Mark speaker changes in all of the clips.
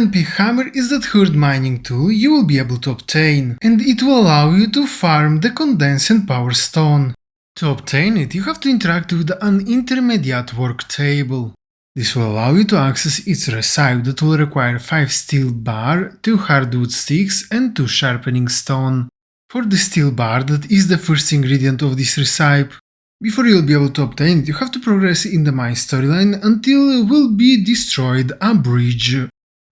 Speaker 1: Iron Pickhammer is the third mining tool you will be able to obtain, and it will allow you to farm the condensed and power stone. To obtain it, you have to interact with an intermediate work table. This will allow you to access its recipe that will require 5 steel bar, 2 hardwood sticks and 2 sharpening stone. For the steel bar, that is the first ingredient of this recipe. Before you'll be able to obtain it, you have to progress in the mine storyline until will be destroyed a bridge.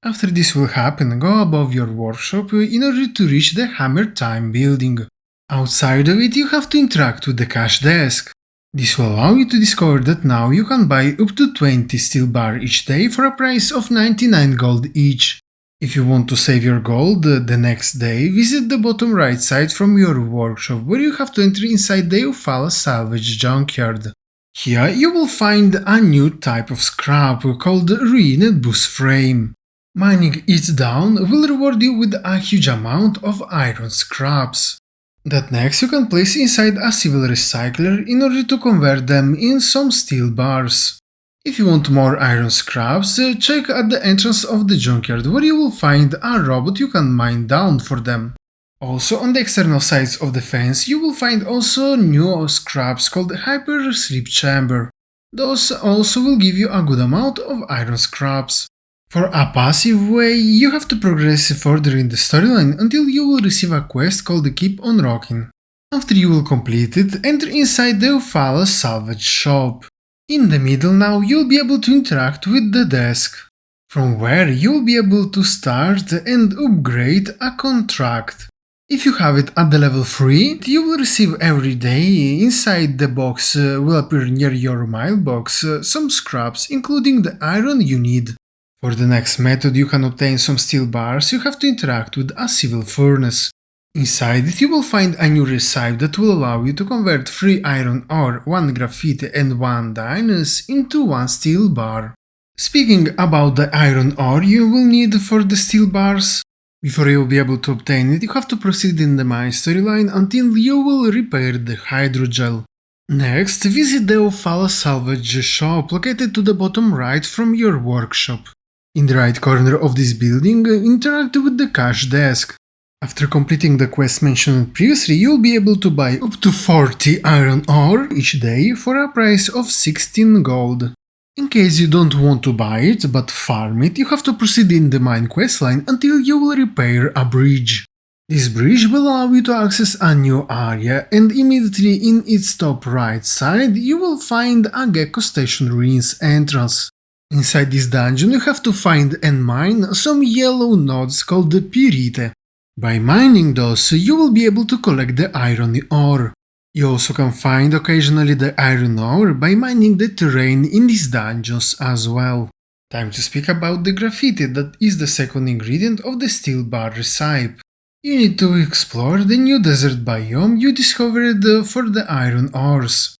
Speaker 1: After this will happen, go above your workshop in order to reach the Hammer Time building. Outside of it, you have to interact with the cash desk. This will allow you to discover that now you can buy up to 20 steel bar each day for a price of 99 gold each. If you want to save your gold the next day, visit the bottom right side from your workshop where you have to enter inside the Eufaula salvage junkyard. Here you will find a new type of scrap called ruined bus frame. Mining it down will reward you with a huge amount of iron scraps. That next you can place inside a civil recycler in order to convert them in some steel bars. If you want more iron scraps, check at the entrance of the junkyard where you will find a robot you can mine down for them. Also on the external sides of the fence you will find also new scraps called Hyper Sleep Chamber. Those also will give you a good amount of iron scraps. For a passive way, you have to progress further in the storyline until you will receive a quest called Keep on Rocking. After you will complete it, enter inside the Eufaula salvage shop. In the middle now you will be able to interact with the desk, from where you will be able to start and upgrade a contract. If you have it at the level 3, you will receive every day inside the box will appear near your mailbox some scraps including the iron you need. For the next method you can obtain some steel bars, you have to interact with a civil furnace. Inside it you will find a new recipe that will allow you to convert 3 iron ore, 1 graphite and 1 dynas into 1 steel bar. Speaking about the iron ore you will need for the steel bars, before you will be able to obtain it you have to proceed in the mine storyline until you will repair the hydrogel. Next, visit the Eufaula salvage shop located to the bottom right from your workshop. In the right corner of this building, interact with the cash desk. After completing the quest mentioned previously, you'll be able to buy up to 40 iron ore each day for a price of 16 gold. In case you don't want to buy it but farm it, you have to proceed in the mine questline until you will repair a bridge. This bridge will allow you to access a new area, and immediately in its top right side you will find a Gecko Station Ruins entrance. Inside this dungeon you have to find and mine some yellow nodes called the Pyrite. By mining those, you will be able to collect the iron ore. You also can find occasionally the iron ore by mining the terrain in these dungeons as well. Time to speak about the graffiti that is the second ingredient of the steel bar recipe. You need to explore the new desert biome you discovered for the iron ores.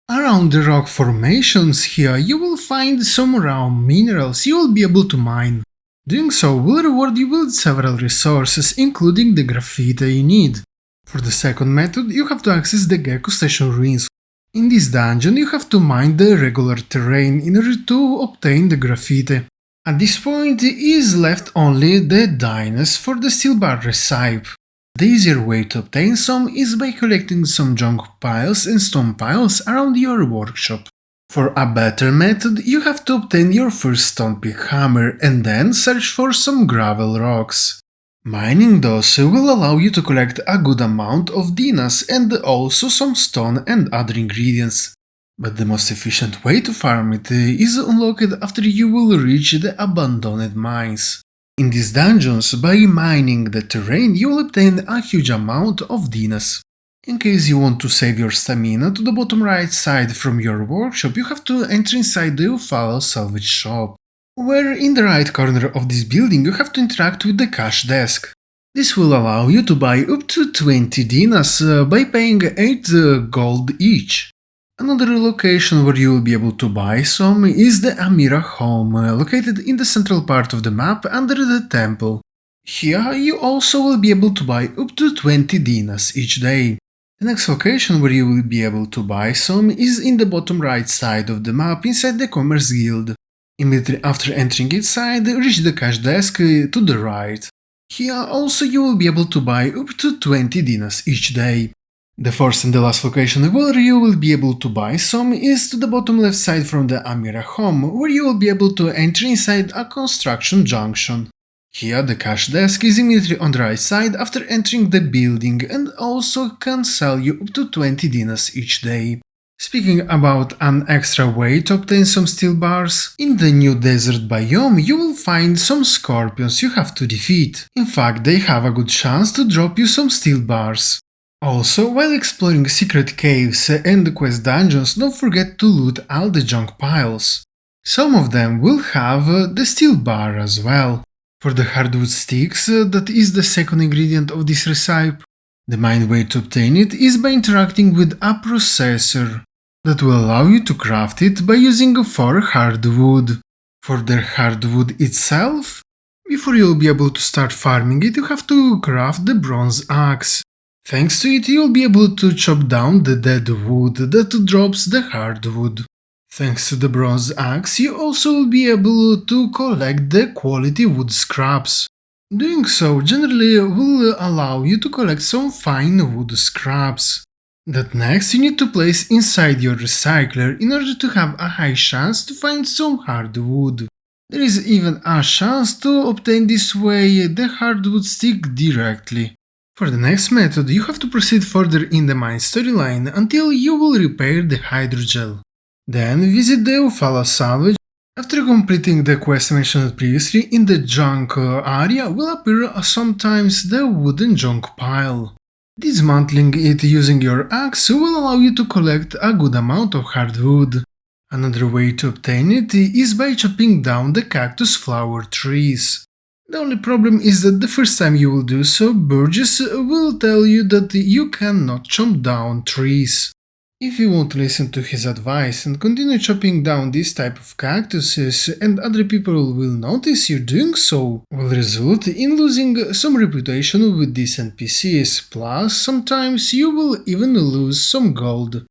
Speaker 1: Around the rock formations here you will find some raw minerals you will be able to mine. Doing so will reward you with several resources, including the graphite you need. For the second method you have to access the Gecko Station Ruins. In this dungeon you have to mine the regular terrain in order to obtain the graphite. At this point is left only the dynas for the steel bar recipe. The easier way to obtain some is by collecting some junk piles and stone piles around your workshop. For a better method, you have to obtain your first stone pickhammer and then search for some gravel rocks. Mining those will allow you to collect a good amount of dynas and also some stone and other ingredients. But the most efficient way to farm it is unlocked after you will reach the abandoned mines. In these dungeons, by mining the terrain, you will obtain a huge amount of dynas. In case you want to save your stamina, to the bottom right side from your workshop you have to enter inside the Eufaula salvage shop, where in the right corner of this building you have to interact with the cash desk. This will allow you to buy up to 20 dynas by paying 8 gold each. Another location where you will be able to buy some is the Amira home, located in the central part of the map under the temple. Here you also will be able to buy up to 20 dynas each day. The next location where you will be able to buy some is in the bottom right side of the map inside the Commerce Guild. Immediately after entering inside, reach the cash desk to the right. Here also you will be able to buy up to 20 dinas each day. The first and the last location where you will be able to buy some is to the bottom left side from the Amira home, where you will be able to enter inside a construction junction. Here the cash desk is immediately on the right side after entering the building and also can sell you up to 20 dinas each day. Speaking about an extra way to obtain some steel bars, in the new desert biome you will find some scorpions you have to defeat. In fact, they have a good chance to drop you some steel bars. Also, while exploring secret caves and quest dungeons, don't forget to loot all the junk piles. Some of them will have the steel bar as well. For the hardwood sticks, that is the second ingredient of this recipe. The main way to obtain it is by interacting with a processor that will allow you to craft it by using 4 hardwood. For the hardwood itself, before you'll be able to start farming it, you have to craft the bronze axe. Thanks to it, you'll be able to chop down the dead wood that drops the hardwood. Thanks to the bronze axe, you also will be able to collect the quality wood scraps. Doing so generally will allow you to collect some fine wood scraps that next you need to place inside your recycler in order to have a high chance to find some hardwood. There is even a chance to obtain this way the hardwood stick directly. For the next method you have to proceed further in the mine storyline until you will repair the hydrogel. Then visit the Eufaula salvage. After completing the quest mentioned previously, in the junk area will appear sometimes the wooden junk pile. Dismantling it using your axe will allow you to collect a good amount of hardwood. Another way to obtain it is by chopping down the cactus flower trees. The only problem is that the first time you will do so, Burgess will tell you that you cannot chop down trees. If you won't listen to his advice and continue chopping down this type of cactuses and other people will notice you doing so, will result in losing some reputation with these NPCs, plus sometimes you will even lose some gold.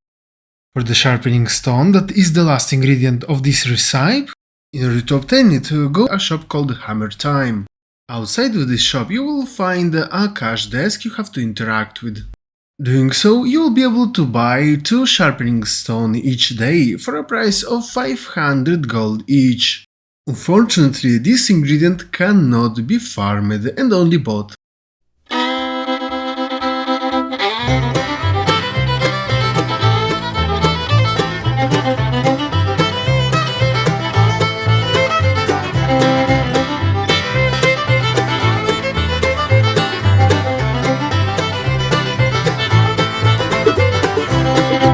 Speaker 1: For the sharpening stone, that is the last ingredient of this recipe, in order to obtain it, go to a shop called Hammer Time. Outside of this shop you will find a cash desk you have to interact with. Doing so, you will be able to buy 2 sharpening stone each day for a price of 500 gold each. Unfortunately, this ingredient cannot be farmed and only bought